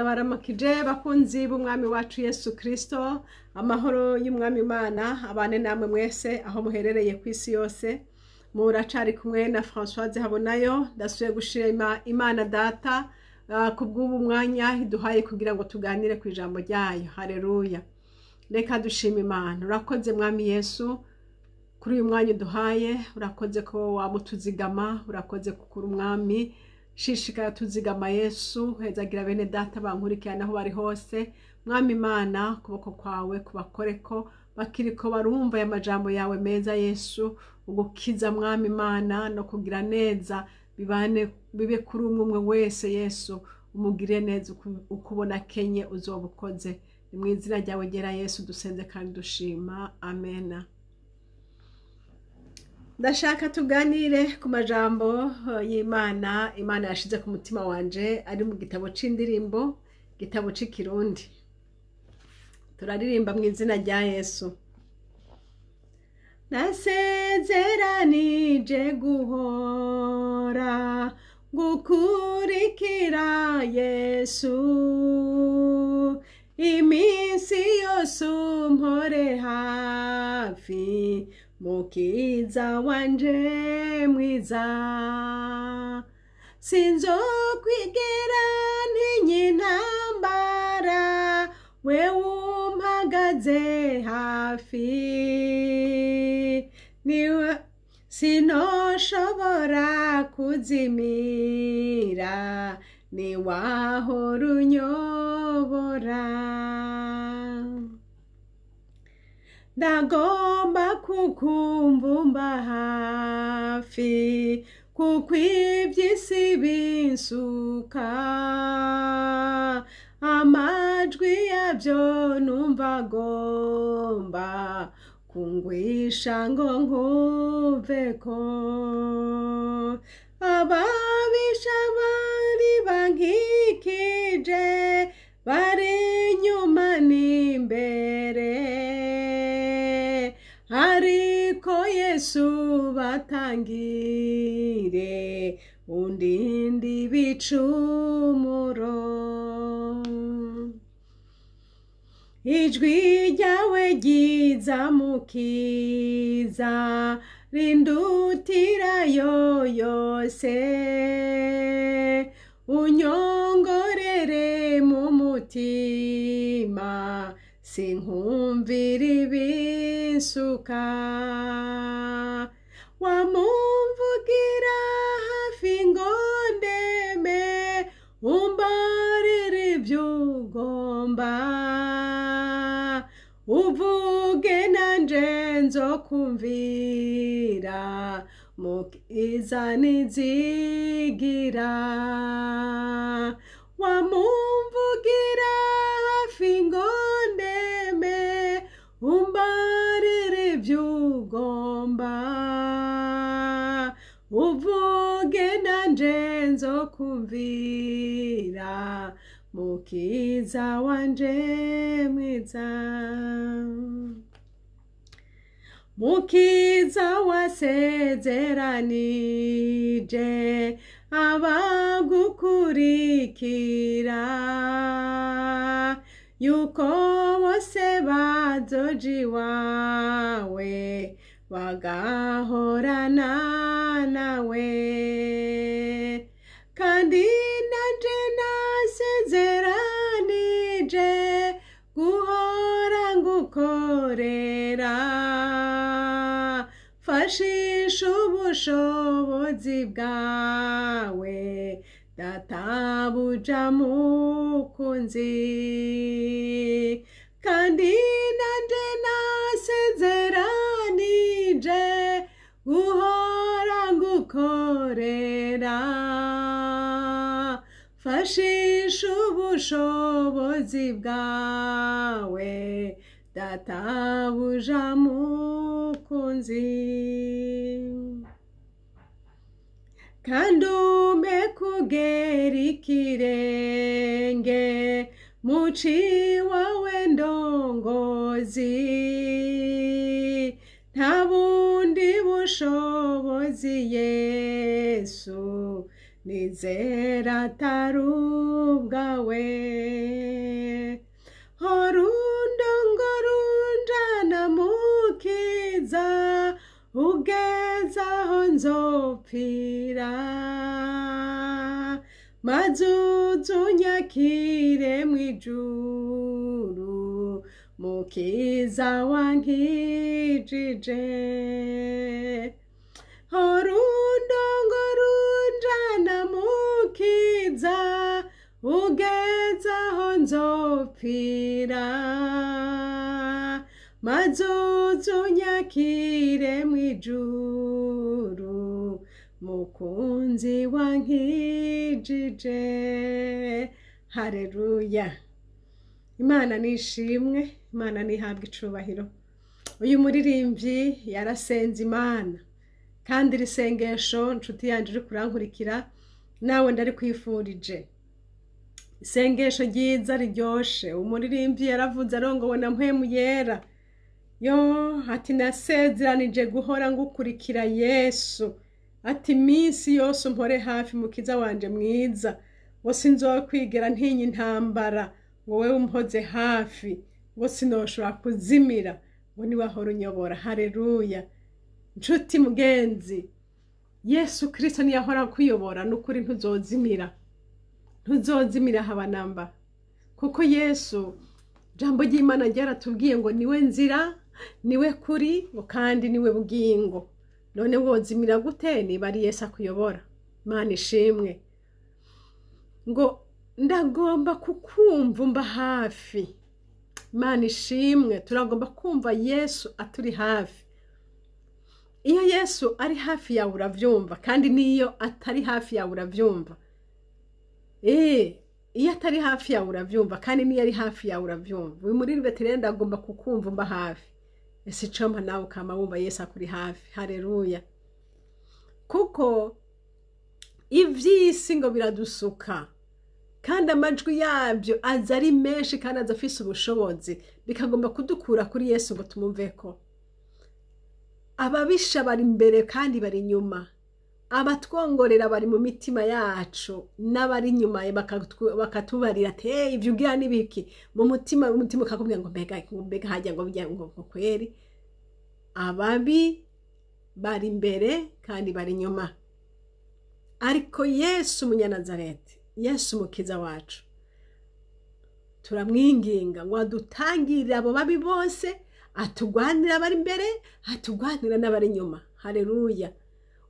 Ndabaramakije bakunzi b'umwami wacu Yesu Kristo, amahoro y'umwami Imana abane namwe mwese aho muherereye ku isi yose. Muracari kumwe na Françoise Habonayo. Ndasubiye gushima Imana Data kubw'ubu mwanya iduhaye kugira ngo tuganire ku ijambo ryayo. Haleluya. Reka dushima Imana. Urakoze mwami Yesu kuri uyu mwanya uduhaye, urakoze ko wamutuzigama, urakoze kukuri umwami. Shishikara tuzigama Yesu, hezagira bene data bankurikirana aho bari hose. Mwami Imana, kuboko kwawe kubakoreko bakiriko barumva ya majambo yawe meza Yesu, ugukiza mwami Imana no kugira neza bibe kuri umwe wese Yesu, umugire neza ukubona kenye uzobukoze. Ni mu izina ryawe ryera Yesu dusenze kandi dushima, amena. Ndashaka tuganire ku majambo y'Imana Imana yashize ku mutima wanje, ari mu gitabo c'indirimbo, gitabo c'ikirundi. Turaririmba mu izina rya Yesu. Nasezeranije guhora gukurikira Yesu, iminsi yose umpore hafi, mukiza wanje mwiza. Sinzokwigera ntinya intambara, wewe umpagaze hafi. Niwe sinoshobora kuzimira, niwahora unyobora. Ndagomba kukumva hafi, kuko ivy'isi binsuka, amajwi yavyo numva agomba kungwisha ngo nkumveko. Ababisha bari bankikije, bari inyuma n'imbere, ariko Yesu batangire undinde ibicumuro. Ijwi ryawe ryiza mukiza, rindutira yose, unyongorere mu mutima, sinkumvira ibinsuka. Wamumvugira hafi ngo ndeme, umbarire ivy'ugomba, uvuge nanje nzokumvira, mukiza nizigira. Wamumvugira hafi ngo ndeme, umbarire ivy'ugomba, uvuge nanje nzokumvira, mukiza wanje mwiza. Mukiza wasezeranije abagukurikira, yuko bose bazoja iwawe, bagahorana nawe. Kandi nanje nasezeranije guhora ngukorera, fashisha ubushobozi bwawe, databuja mukunzi. Kandi nanje nasezeranije guhora ngukorera, fashisha ubushobozi bwawe, databuja mukunzi. Kandi umpe kugera ikirenge muci wawe ndongozi, nta bundi bushobozi Yesu nizera atari ubwawe. nzopfira maze uzunyakire mw'ijuru mukiza wankijije orundongo runjana mukiza ugezaho nzopfira maze uzunyakire mw'ijuru mukunzi wankijije. Haleluya. Imana nishimwe, Imana nihabwa icubahiro. Uyu muririmbyi yarasenze Imana, kandi iri sengesho nshuti yanje uri kurankurikira nawe ndari kwifurije isengesho ryiza riryoshe. Umuririmbyi yaravuze arongowe na mpwemu yera, ati nasezeranije guhora ngukurikira Yesu, ati iminsi yose umpore hafi mukiza wanje mwiza, ngo sinzokwigera ntinya intambara, ngo wewe umpoze hafi, ngo sinoshobora kuzimira, ngo niwahora unyobora. Haleluya. Nshuti mugenzi, Yesu Kristo niyahora kuyobora n'ukuri ntuzozimira, ntuzozimira habanamba, kuko Yesu jambo ry'Imana ryaratubwiye ngo niwe nzira, niwe kuri, ngo kandi niwe bugingo. None wozimira gute niba ari Yesu akuyobora? Imana ishimwe. Ngo ndagomba kukumva mba hafi. Imana ishimwe. Turagomba kumva Yesu aturi hafi. Iyo Yesu ari hafi yawe uravyumva, kandi niyo atari hafi yawe uravyumva. Iyo atari hafi yawe uravyumva, kandi niyo ari hafi yawe uravyumva. Uyu muririmbyi ati rero ndagomba kukumva mba hafi. Ese icompa nawe ukama wumva Yesu akuri hafi. Haleluya. Kuko ivy'isi ngo biradusuka, kandi amajwi yabyo aza ari menshi kandi aza afise ubushobozi, bikagomba kudukura kuri Yesu ngo tumumveko. Ababisha bari imbere kandi bari inyuma, abatwongorera bari mu mitima yacu, n'abari inyuma bakatubarira ati ivyo ugira nibiki mu mutima ukakubwira ngo mbega hajya ngo kweri. Ababi bari imbere kandi bari inyuma, ariko Yesu Munyanazareti, Yesu mukiza wacu, turamwinginga ngo adutangirire abo babi bose, atugwanira abari imbere, atugwanira n'abari inyuma. Haleluya.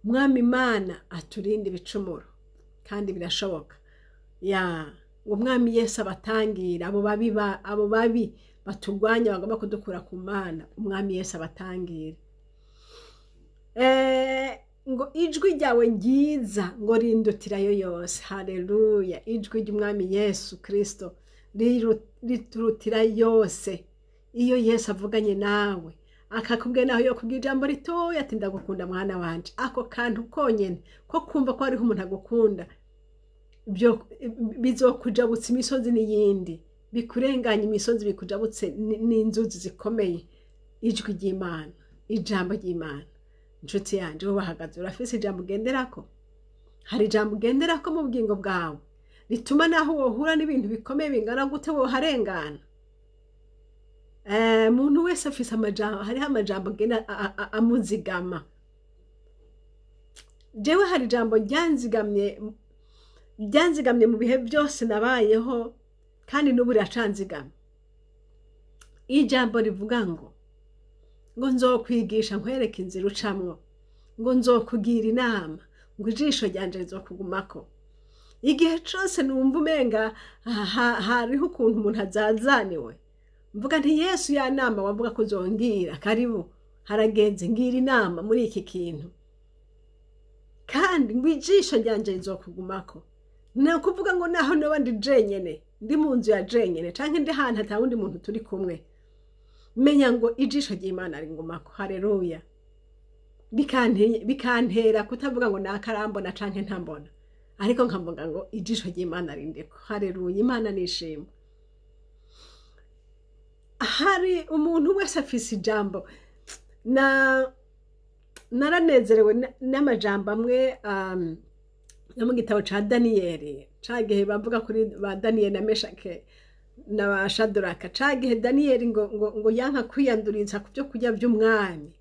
Umwami Imana aturinde ibicumuro, kandi birashoboka. Ngo umwami Yesu abatangira abo babi batugwanya bagomba kudukura ku Mana, umwami Yesu abatangire. Ngo ijwi ryawe ryiza ngo rindutirayo yose. Haleluya. Ijwi ry'umwami Yesu Kristo riturutira yose. Iyo Yesu avuganye nawe akakubwira naho yo kubwira ijambo ritoya ati ndagukunda mwana wanje, ako kantu konyene ko kumva ko hariho umuntu agukunda, byo bizokujabutsa imisozi n'iyindi, bikurenganya imisozi, bikujabutse n'inzuzi zikomeye. Ijwi ry'Imana, ijambo ry'Imana. Nshuti yanje, wowe bahagaze urafise ijambo ugenderako? Hari ijambo ugenderako mu bugingo bwawe rituma naho wohura n'ibintu bikomeye bingana gute woharengana? Muntu wese afise amajambo, hariho amajambo agenda amuzigama. Jewe hari ijambo ryanzigamye mu bihe byose nabayeho, kandi n'ubu riracanzigama. Ijambo rivuga ngo nzokwigisha nkwereke inzira ucamwo, ngo nzokugira inama, ngo ijisho ryanje rizokugumako. Igihe cyose numva umenga hariho ukuntu umuntu azazaniwe, mvuga nti Yesu ya nama wavuga ko uzongira, karibu haragenze ngira inama muri iki kintu, kandi ngo ijisho ryanje rizokugumako. Na kuvuga ngo naho noba ndi jenyene, ndi mu nzu ya jenyene, canke ndi hantu ata wundi muntu turi kumwe, menya ngo ijisho ry'Imana ringumako. Haleluya. Bikantera kutavuga ngo nakarambona canke ntambona, ariko nkamvuga ngo ijisho ry'Imana rindeko. Haleluya. Imana nishimwe. Hari umuntu wese afise ijambo. Naranezerewe n'amajambo amwe yo mu gitabo ca Daniyeli, cagihe bavuga kuri ba Daniyeli na Meshake na ba Shadraka. Cagihe Daniyeli ngo yanka kwiyanduriza ku byo kurya by'umwami,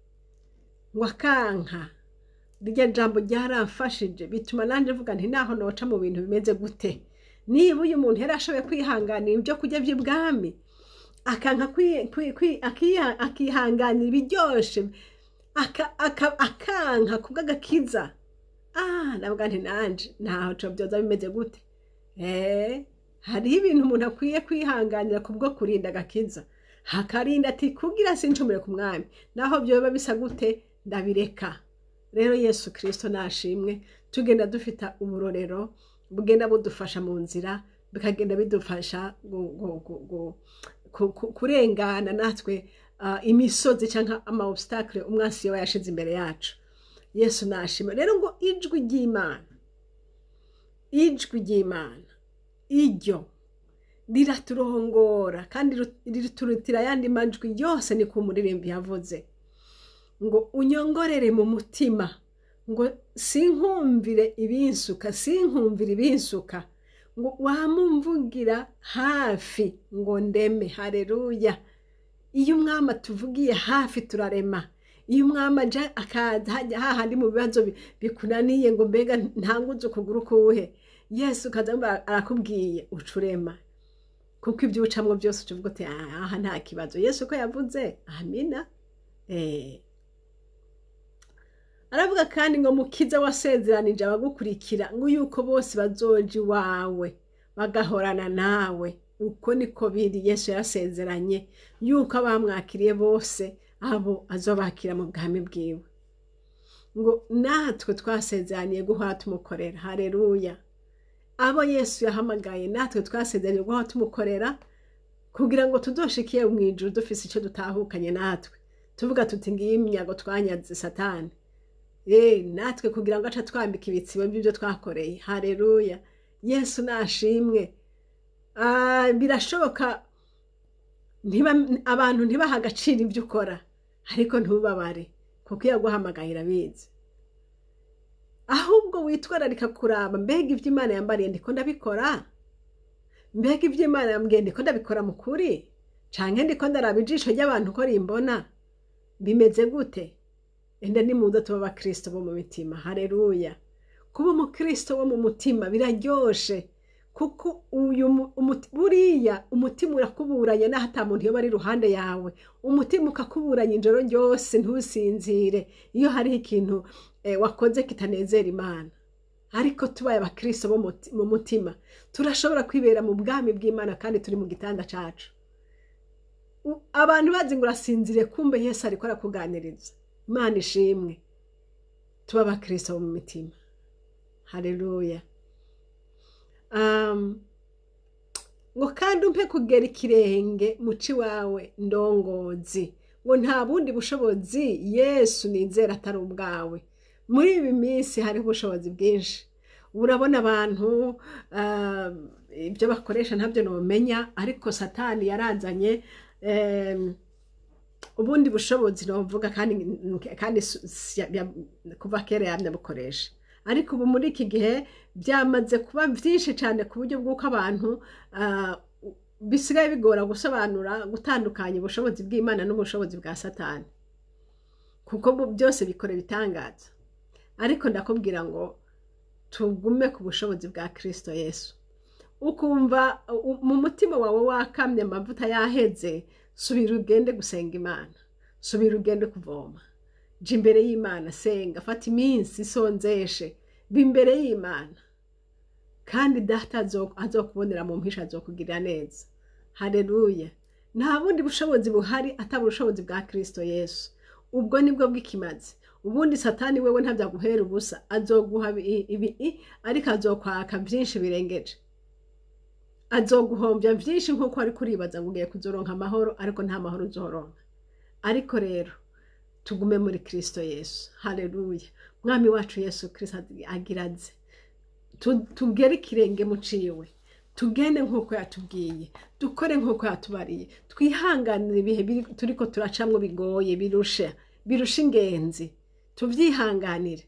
ngo akanka rya jambo ryaramfashije bituma nanje mvuga nti naho noca mu bintu bimeze gute, niba uyu muntu yarashoboye kwihanganira ibyo kurya by'ibwami akanka akihanganira ibiryoshe akanka kubw'agakiza, navuga nti nanje ntaho co byoza bimeze gute. Hariho ibintu umuntu akwiye kwihanganira kubwo kurinda agakiza, hakarinda ati kugira sincumure ku mwami, naho byoba bisa gute ndabireka. Rero Yesu Kristo nashimwe, tugenda dufita uburorero bugenda budufasha mu nzira, bikagenda bidufasha kurengana natwe imisozi cyangwa ama obstacle umwasi we yashize imbere yacu. Yesu nashimwe. Rero ngo ijwi ry'Imana iryo riraturongora kandi riturutira yandi majwi yose, ni ku muririmbi yavuze ngo unyongorere mu mutima, ngo sinkumvire ibinsuka, ngo wamumvugira hafi ngo ndeme. Haleluya. Iyo umwami atuvugiye hafi turarema. Iyo umwami aje akaza hahandi mu bibazo bikunaniye ngo mbega ntanguze ukuguru kuhe, Yesu kaza arakubwiye ucurema, kuko ibyo ucamwo byose uvuga uti aha nta kibazo. Yesu ko yavuze, amina. Aravuga kandi ngo mukiza wasezeranije abagukurikira ngo yuko bose bazoja iwawe bagahorana nawe. Uko niko biri, Yesu yarasezeranye yuko abamwakiriye bose abo azobakira mu bwami bwiwe. Ngo natwe twasezeraniye guhora tumukorera. Haleluya. Abo Yesu yahamagaye natwe twasezeraniye guhora tumukorera, kugira ngo tudoshikiye mu ijuru dufise icyo dutahukanye natwe, tuvuga tuti ngiye iminyago twanyaze Satani. Natwe kugira ngo aca twambika ibitsibo by'ibyo twakoreye. Haleluya. Yesu nashimwe. Birashoboka abantu ntibaha agaciro ibyo ukora, ariko ntubabare kuko yaguhamagaye irabizi. Ahubwo witwararika kuraba, mbega ibyo Imana yambariye ndiko ndabikora, mbega ibyo Imana yambwiye ndiko ndabikora mu kuri, canke ndiko ndaraba ijisho ry'abantu ko rimbona, bimeze gute? Ende nimuze tuba abakristo bo mu mitima. Haleluya. Kuba umukristo wo mu mutima biraryoshe, kuko buriya umutima urakuburanye naho ata muntu yoba ari iruhande yawe. Umutima ukakuburanye ijoro ryose ntusinzire iyo hariho ikintu wakoze kitanezera Imana. Ariko tubaye abakristo bo mu mutima turashobora kwibera mu bwami bw'Imana kandi turi mu gitanda cacu. Abantu bazi ngo urasinzire, kumbe Yesu ariko arakuganiriza. Imana ishimwe. Tuba abakristo bo mu mitima. Haleluya. Ngo kandi umpe kugera ikirenge muci wawe ndongozi, ngo nta bundi bushobozi Yesu nizera atari ubwawe. Muri ibi minsi hari ubushobozi bwinshi. Urabona abantu ibyo bakoresha ntabyo nomenya, ariko Satani yarazanye ubundi bushobozi novuga kandi kuva kera yabyabukoresha. Ariko ubu muri iki gihe byamaze kuba byinshi cyane ku buryo bw'uko abantu bisigaye bigora gusobanura gutandukanya ubushobozi bw'Imana n'ubushobozi bwa Satani, kuko byose bikora ibitangaza. Ariko ndakubwira ngo tugume ku bushobozi bwa Kristo Yesu. Ukumva mu mutima wawe wakamye amavuta yaheze, subira ugende gusenga Imana, subira ugende kuvoma, je imbere y'Imana, senga, fata iminsi isonzeshe, bimbere y'Imana, kandi data azokubonera mu mpisha, azokugirira neza. Haleluya. Nta bundi bushobozi buhari atari ubushobozi bwa Kristo Yesu. Ubwo nibwo bw'ikimazi. Ubundi Satani wewe ntabyaguhera ubusa, azoguha ibi ariko azokwaka byinshi birengeje. Azoguhombya byinshi nkuko ari kuribaza ngo ugiye kuzoronka amahoro, ariko nta mahoro uzoronka. Ariko rero tugume muri Kristo Yesu. Haleluya. Mwami wacu Yesu Kristo agiraze. Tugere ikirenge muciwe. Tugende nkuko yatubwiye, dukore nkuko yatubariye, twihanganire ibihe turiko turacamwo bigoye, birusha ingenzi, tuvyihanganire.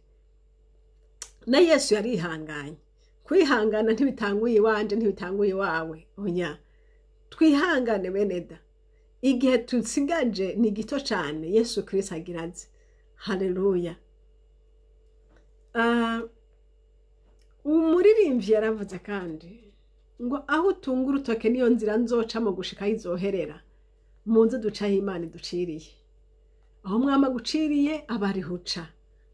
Na Yesu yarihanganye. Kwihangana ntibitanguye iwanje, ntibitanguye iwawe. Oya. Twihangane beneda. Igihe tusigaje ni gito cyane. Yesu Kristo agiraze. Haleluya. umuririmbyi yaravuze kandi ngo aho utunga urutoke niyo nzira nzocamo gushika yizoherera mu nzu ducaho Imana iduciriye. Aho mwama guciriye abariho uca.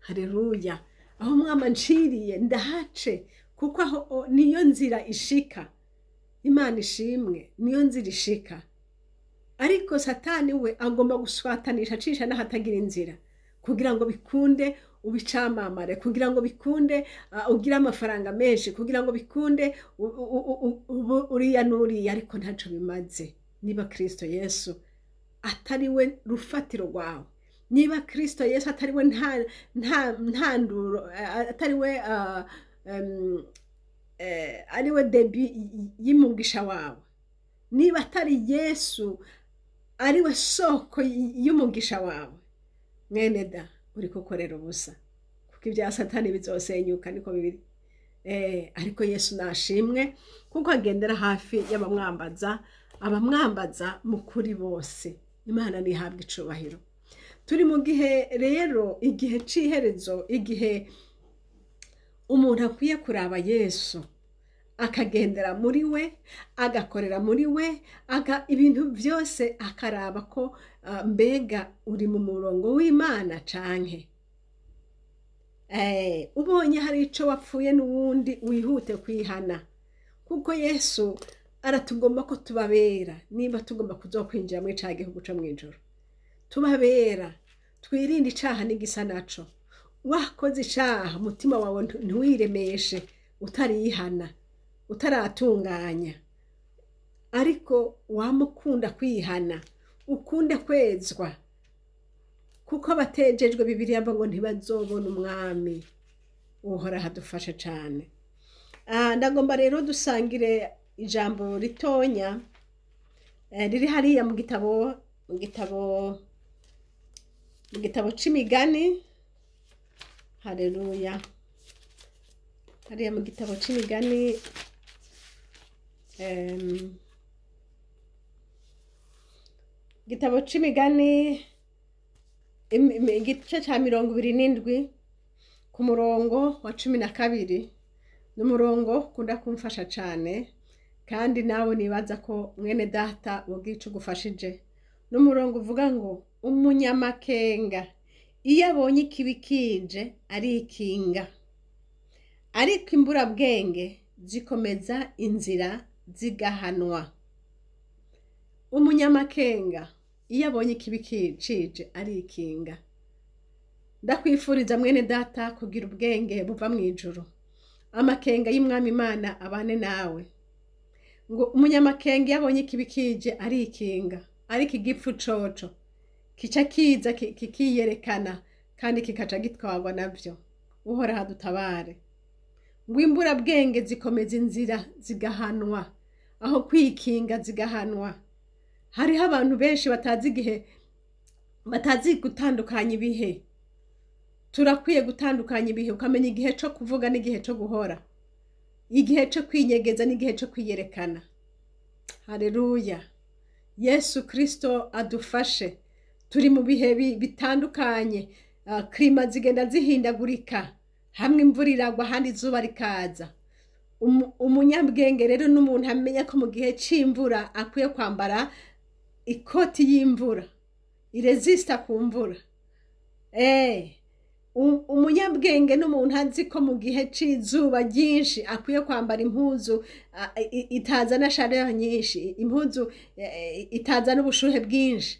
Haleluya. Aho mwama nciriye ndahace kuko aho niyo nzira ishika. Imana ishimwe niyo nzira ishika. Ariko Satani we agomba guswatanisha acisha n'ahatagira inzira kugira ngo bikunde ubicamamare, kugira ngo bikunde ugira amafaranga menshi, kugira ngo bikunde uriya n'uriya, ariko ntaco bimaze niba Kristo Yesu atari we rufatiro rwawe, niba Kristo Yesu atari we ntanduro, atari we ari we debi y'umugisha wawe, niba atari Yesu ari we soko y'umugisha wawe, mwene da uri kukorera ubusa kuko ibya Satani bizosenyuka niko bibiri. Ariko Yesu nashimwe kuko agendera hafi y'abamwambaza, abamwambaza mu kuri bose. Imana nihabwa icubahiro. Turi mu gihe rero, igihe ciherezo, igihe umuntu akwiye kuraba Yesu akagendera muri we, agakorera muri we, ibintu byose akaraba ko mbega uri mu murongo w'Imana canke ubonye hari ico wapfuye n'uwundi wihute kwihana, kuko Yesu aratugomba ko tubabera. Niba tugomba kuzokwinjira muri ca gihugu co mwijuru, tubabera, twirinde icaha n'igisa naco. Wakoze icaha umutima wawe ntiwiremeshe utarihana, utaratunganya, ariko wamukunda kwihana, ukunde kwezwa, kuko abatejejwe Bibiliya mvuga ngo ntibazobona umwami. Uhora hadufasha cane. Ndagomba rero dusangire ijambo ritonya riri hariya mu gitabo c'imigani. Haleluya. Hariya mu gitabo c'imigani igitabo c'imigani igice ca 27 ku murongo wa 12 n'umurongo kunda kumfasha cane, kandi nawe nibaza ko mwene data wogica ugufashije. N'umurongo uvuga ngo umunyamakenga iyo abonye ikibi kije arikinga, ariko imburabwenge zikomeza inzira zigahanwa. Umunyamakenga iyo abonye ikibi kije arikinga. Ndakwifuriza mwene data kugira ubwenge buva mu ijuru. Amakenga y'Umwami Imana abane nawe. Ngo umunyamakenga iyo abonye ikibi kije arikinga, ariko igipfu coco kica kiza kikiyerekana kandi kikaca gitwarwa navyo. Uhora hadutabare. Ngo imburabwenge zikomeza inzira zigahanwa, aho kwikinga zigahanwa. Hariho abantu benshi batazi gutandukanya ibihe. Turakwiye gutandukanya ibihe, ukamenya igihe co kuvuga n'igihe co guhora, igihe co kwinyegeza n'igihe co kwiyerekana. Haleluya. Yesu Kristo adufashe. Turi mu bihe bitandukanye, klima zigenda zihindagurika, hamwe imvura iragwa ahandi izuba rikaza. Umunyabwenge rero n'umuntu amenya ko mu gihe c'imvura akwiye kwambara ikoti y'imvura iresista ku mvura. Umunyabwenge n'umuntu azi ko mu gihe c'izuba ryinshi akwiye kwambara impuzu itazana chaleur nyinshi, impuzu itazana ubushuhe bwinshi.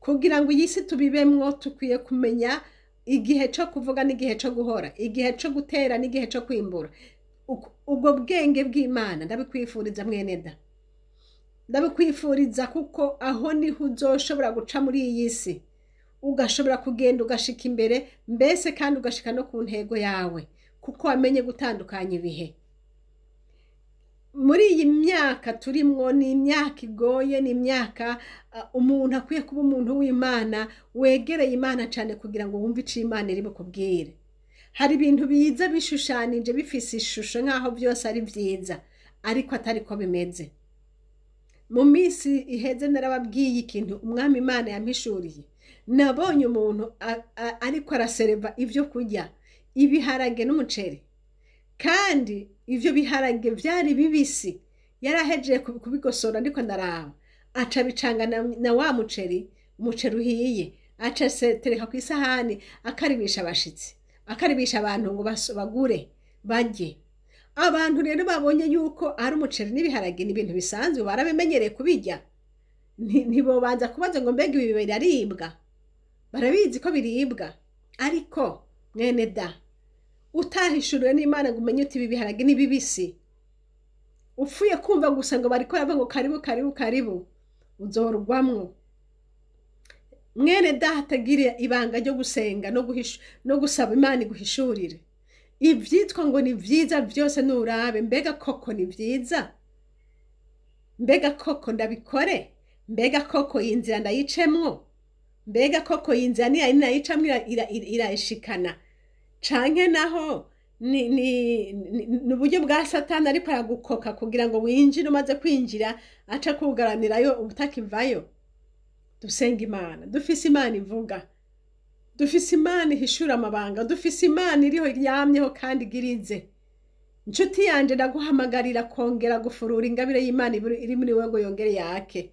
Kugira ngo iyi si tubibemwo tukwiye kumenya igihe co kuvuga n'igihe co guhora, igihe co gutera n'igihe co kwimbura. Ubwo bwenge bw'Imana ndabikwifuriza mwene da. Ndabikwifuriza kuko aho niho uzoshobora guca muri iyi si, ugashobora kugenda ugashika imbere, mbese kandi ugashika no ku ntego yawe, kuko wamenye gutandukanya ibihe. Muri iyi myaka turimwo ni imyaka igoye, ni imyaka umuntu akwiye kuba umuntu w'Imana, wegereye Imana cane kugira ngo wumve ico Imana iri bukubwire. Hari ibintu biza bishushanije bifise ishusho nkaho byose ari vyiza, ariko atari ko bimeze. Mu minsi iheze narababwiye ikintu Umwami Imana yampishuriye. Nabonye umuntu ariko arasereva ivyo kurya, ibiharage n'umuceri, kandi ivyo biharage vyari bibisi, yarahejeje kubigosora ndiko ndaraba, aca bicanga na wa muceri uhiye, aca tereka ku isahani, akaribisha abashitsi, akaribisha abantu ngo bagure barye. Abantu rero babonye yuko ari umuceri n'ibiharage n'ibintu bisanzwe, barabimenyereye kubirya, ntibobanza kubaza ngo mbega ibi biraribwa, barabizi ko biribwa. Ariko mwene da, utahishuriwe n'Imana ngo umenye uti ibi biharage ni bibisi, upfuye kumva gusa ngo bariko baravuga ngo karibu karibu karibu, uzorugwamwo. Mwene da, hatagira ibanga ryo gusenga no gusaba Imana iguhishurire ivyitwa ngo ni vyiza vyose. Nurabe mbega koko ni vyiza, mbega koko ndabikore, mbega koko inzira ndayicemwo, mbega koko inzira nayicamwo irashikana, canke naho ni uburyo bwa Satani ariko aragukoka kugira ngo winjire, umaze kwinjira aca kugaranirayo ubutakivayo. Dusenga Imana, dufise Imana ivuga, dufise Imana ihishura amabanga, dufise Imana iriho yamyeho kandi igirize. Inshuti yanje, ndaguhamagarira kongera gufurura ingabire y'Imana iri muri wewe ngo yongere yake.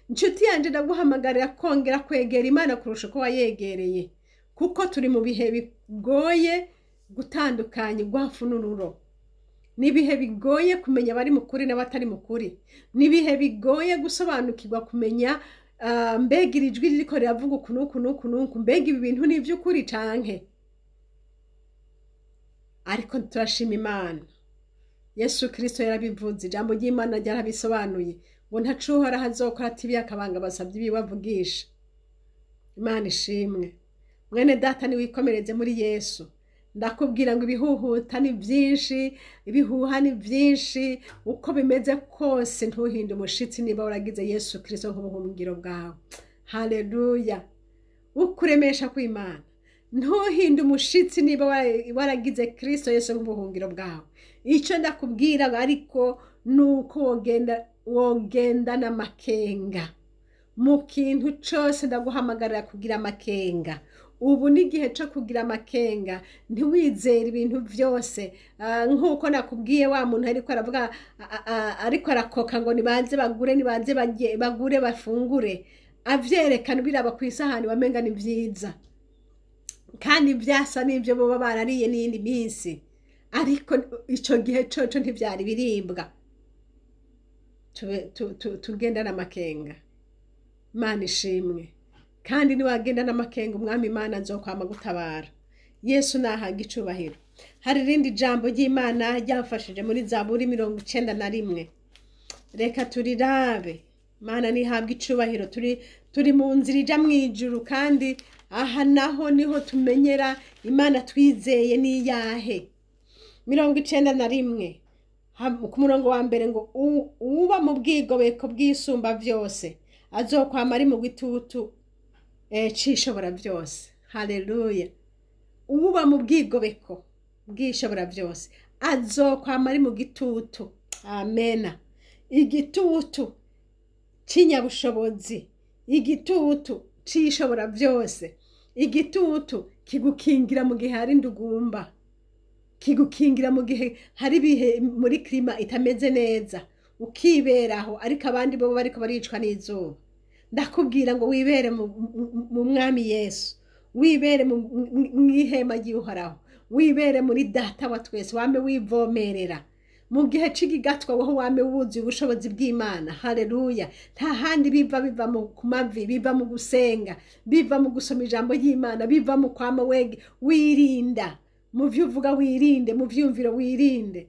Inshuti yanje, ndaguhamagarira kongera kwegera Imana kurusha uko wayegereye, kuko turi mu bihe bigoye gutandukanya urwafunururo. Nibihe bigoye kumenya bari mukuri n'abatari mukuri. Nibihe bigoye gusobanukirwa kumenya mbega iri jwi ririko riravuga uku, mbega ibi bintu ni ivy'ukuri canke. Ariko turashima Imana, Yesu Kristo yarabivuze, ijambo ry'Imana ryarabisobanuye ngo ntacuhora hazokora atibi akabanga basavye ibiwe avugisha. Imana ishimwe. Mwene data, ni wikomereze muri Yesu. Ndakubwira ngo ibihuhuta ni vyinshi, ibihuha ni vyinshi, uko bimeze kose ntuhinde umushitsi niba waragize Yesu Kristo nk'ubuhungiro bwawe. Haleluya. Ukuremesha kw'Imana, ntuhinde umushitsi niba waragize Kristo Yesu nk'ubuhungiro bwawe. Ico ndakubwira ariko nuko wogenda n'amakenga mu kintu cose. Ndaguhamagarira kugira amakenga. Ubu ni igihe cyo kugira amakenga, ntiwizere ibintu vyose. Nkuko nakubwiye wa muntu ariko aravuga, ariko arakoka ngo nibanze bagure bafungure, avyerekana biraba ku isahani wamenga ni vyiza, kandi vyasa n'ivyo boba barariye n'indi minsi. Ariko ico gihe coco ntivyari biribwa. Tugenda n'amakenga. Imana ishimwe. Kandi niwagenda n'amakenga, umwami Imana azokwama gutabara. Yesu nahaga icubahiro. Hari irindi jambo ry'Imana ryamfashije muri Zaburi 91. Reka turirabe. Imana nihabwa icubahiro. Turi mu nzira ija mwijuru, kandi aha naho niho tumenyera Imana twizeye ni yahe. 91 ku murongo wa mbere ngo uba mu bwigobeko bw'isumba vyose azokwama ari mu gitutu cishobora vyose. Haleluya. Uba mu bwigobeko bw'ishobora vyose azokwama ari mu gitutu. Amena. Igitutu c'inyabushobozi, igitutu cishobora vyose, igitutu kigukingira mu gihe hari ndugumba, kigukingira mu gihe hari bihe muri klima itameze neza, ukiberaho ariko abandi bo bariko baricwa n'izuba. Ndakubwira ngo wibere mu mwami Yesu, wibere mu ihema ry'Uhoraho, wibere muri Data wa twese, wame wivomerera mu gihe c'igigatwa, woho wame wuzuye ubushobozi bw'Imana. Haleluya. Nta handi biva ku mavi, biva mu gusenga, biva mu gusoma ijambo ry'Imana, biva mu kwama wirinda, mu vyuvuga wirinde, mu vyumviro wirinde.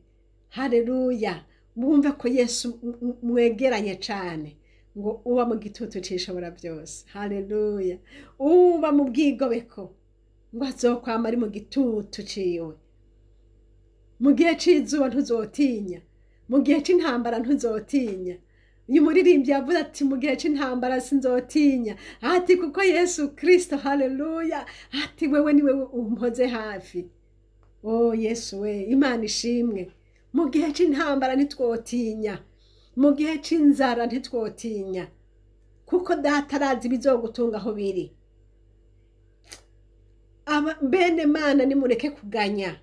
Haleluya. Mwumve ko Yesu mwegeranye cane, ngo uba mu gitutu cishobora byose. Haleluya. Uba mu bwigobeko ngo azokwama ari mu gitutu ciwe. Mu gihe c'izuba ntuzotinya, mu gihe c'intambara ntuzotinya. Uyu muririmbyi yavuze ati mu gihe c'intambara sinzotinya, ati kuko Yesu Kristo, haleluya, ati wewe niwe umpoze hafi. Oh Yesu we, Imana ishimwe. Mu gihe c'intambara ntitwotinya, mu gihe c'inzara ntitwotinya, kuko Data arazi bizogutunga aho biri. bene mana nimureke kuganya,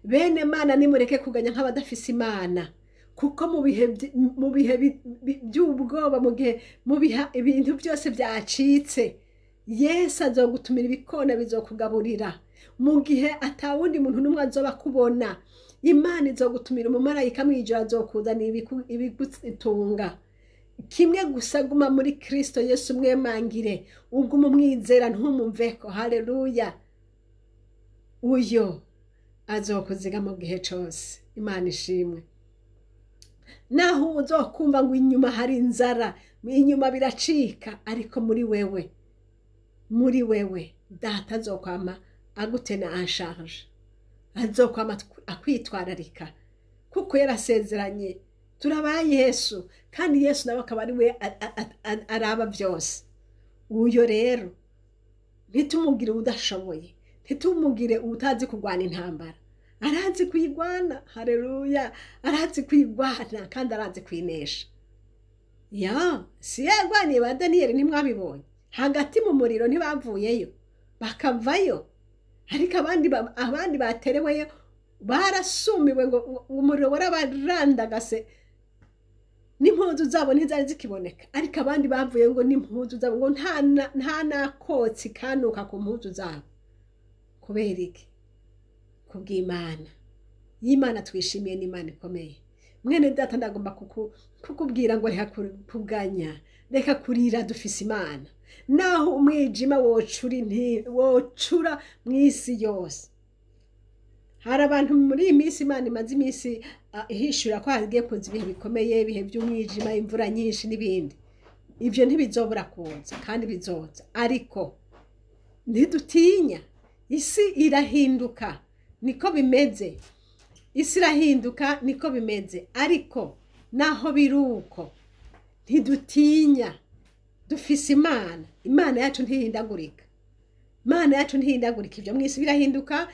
bene mana nimureke kuganya nk'abadafise imana, kuko mu bihe by'ubwoba, mu bihe ibintu byose byacitse, Yesu azogutumira ibikona bizokugaburira. Mu gihe atawundi muntu n'umwe azoba kubona, Imana izogutumira umumarayika mwijoro azokuzanira ibigutunga. Kimwe gusa, guma muri Kristo Yesu, mwemangire, uguma umwizera ntumumveko. Haleluya! Uyo azokuziga mu gihe cyose. Imana ishimwe. Naho uzokumva ngo inyuma hari inzara, inyuma biracika, ariko muri wewe data azokwama agutena ansharge, azokwama akwitwararika, kuko yarasezeranye turabaye Yesu, kandi Yesu nawe akaba ari we araba byose. Uyo rero ntitumugire udashoboye, ntitumugire utazi kurwana intambara. Arazi kuyigwana. Haleluya! Arazi kuyigwana kandi arazi kwinesha. Si yagwaniye ba Daniyeli, ntimwabibonye? Hagati mu muriro ntibavuyeyo, bakavayo. Ariko abandi batereweyo barasumiwe ngo umuriro warabarandagase, n'impuzu zabo ntizari zikiboneka. Ariko abandi bavuye ngo n'impuzu zabo ngo nta nakotsi kanuka ku mpuzu zabo. Kubera iki? Kubw'Imana. Y'Imana twishimiye, n'Imana ikomeye. Mwene data, ndagomba kukubwira ngo reka kuganya, reka kurira, dufise Imana. Naho umwijima wocura mw'isi yose. Hari abantu muri iyi minsi Imana imaze iminsi ihishura ko hagiye kuza ibihe bikomeye, ibihe by'umwijima, imvura nyinshi n'ibindi. Ibyo ntibizobura kuza, kandi bizoza. Ariko ntidutinya. Isi irahinduka, niko bimeze. Isi irahinduka, niko bimeze. Ariko naho biruko, ntidutinya. Dufise Imana. Imana yacu ntihindagurika. Imana yacu ntihindagurika. Ibyo mw'isi birahinduka,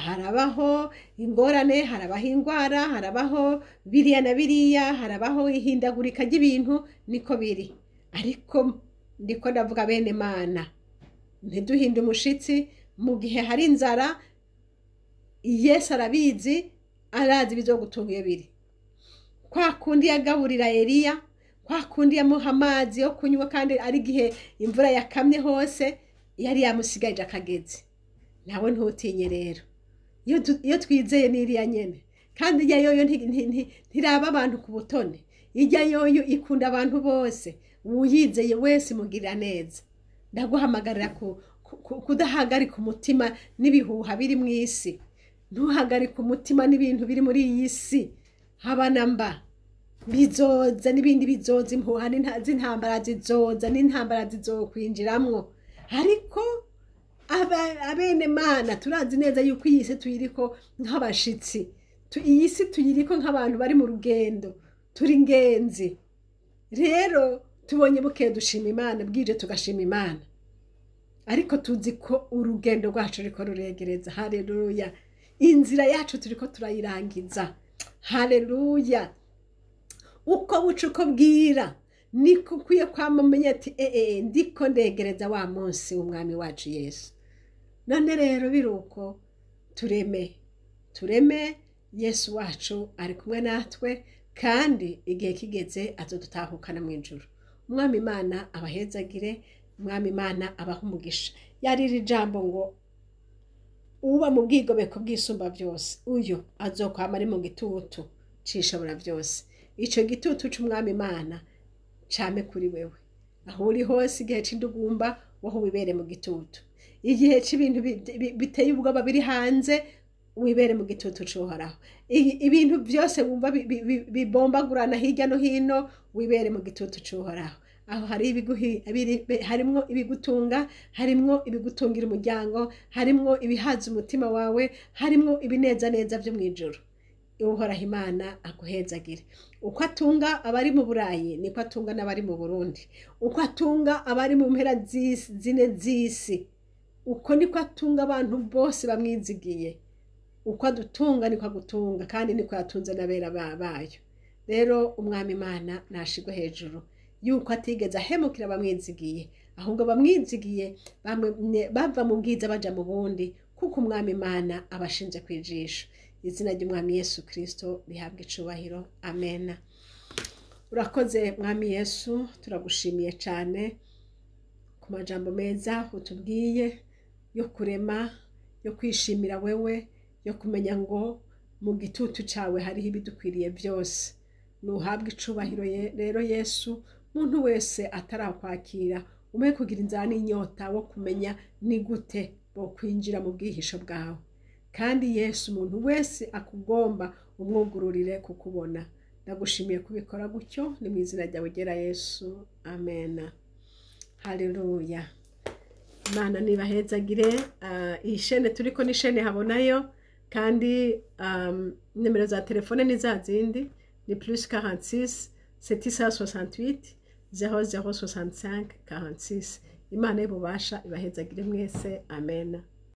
harabaho ingorane, harabaho ingwara, harabaho biriya na biriya, harabaho ihindagurika ry'ibintu, niko biri. Ariko ndiko ndavuga bene Mana, ntiduhinde umushitsi. Mu gihe hari inzara, Yesu arabizi, arazi bizogutunga biri. Kwa kundi yagaburira Eliya, kwa kundi yamuha amazi yo kunywa, kandi ari gihe imvura yakamye hose, yari yamusigaje akagezi. Nawe ntutinye rero. Iyo twizeye n'iriya nyene, kandi ijya yoyo ntiraba abantu ku butone. Ijya yoyo ikunda abantu bose. Uyizeye wese mugirira neza. Ndaguhamagarira kudahagarika umutima n'ibihuha biri mu isi. Ntuhagarike umutima n'ibintu biri muri iyi si. Habana mba bizoza, n'ibindi bizoza, impuha z'intambara zizoza, n'intambara zizokwinjiramwo. Ariko abene Mana turazi neza yuko iyi si tuyiriko nk'abashitsi. Iyi si tuyiriko nk'abantu bari mu rugendo, turi ingenzi. Rero tubonye bukeye dushima Imana, bwije tugashima Imana. Ariko tuzi ko urugendo rwacu riko ruregereza. Haleluya! Inzira yacu turiko turayirangiza. Haleluya! Uko buca uko bwira, niko ukwiye kwamamenya ati ndiko ndegereza wa munsi w'umwami wacu Yesu. None rero biruko tureme Yesu wacu ari kumwe natwe, kandi igihe kigeze azodutahukana mu ijuru. Umwami Imana abahezagire, Umwami Imana abaha umugisha. Yariri jambo ngo uba mu bwigobeko bw'isumba byose, uyo azokwama ari mu gitutu cishobora byose. Ico gitutu c'Umwami Imana came kuri wewe. Aho uri hose, igihe c'indugumba woho wibere mu gitutu. Igihe c'ibintu biteye ubwoba biri hanze, wibere mu gitutu c'Uhoraho. Ibintu byose wumva bibombagurana hirya no hino, wibere mu gitutu c'Uhoraho. Aho hari harimwo ibigutunga, harimwo ibigutungira umuryango, harimwo ibihaza umutima wawe, harimwo ibineza neza byo mwijuru. Uhoraho Imana aguhezagire. Uko atunga abari mu Burayi, niko atunga n'abari mu Burundi. Uko atunga abari mu mpera zine z'isi, uko niko atunga abantu bose bamwizigiye. Uko adutunga niko agutunga, kandi niko yatunze n'abera bayo. Rero Umwami Imana nashigwe hejuru. yuko atigeze ahemukira bamwizigiye, ahubwo bamwizigiye bava mu bwiza baja mu bundi, kuko umwami Imana abashinze kwijisho. Izina ry'umwami Yesu Kristo rihabwa icubahiro. Amen. Urakoze mwami Yesu, turagushimiye cyane ku majambo meza utubwiye yo kurema, yo kwishimira wewe, yo kumenya ngo mu gitutu cyawe hariho ibidukwiriye byose. Nuhabwe icubahiro rero Yesu, muntu wese atarakwakira umwe kugira inzara n'inyota wo kumenya ni gute bo kwinjira mu bwihisho bwawe. Kandi Yesu, umuntu wese akugomba umwugururire kukubona. Ndagushimiye kubikora gutyo, ni mu izina ryawe ryera Yesu. Amen. Haleluya. Imana nibahezagire. Iyi shene turiko ni shene Habonayo, kandi nimero za telefone ni za zindi, ni +46 768 0065 46. Imana y'ububasha ibahezagire mwese. Amen.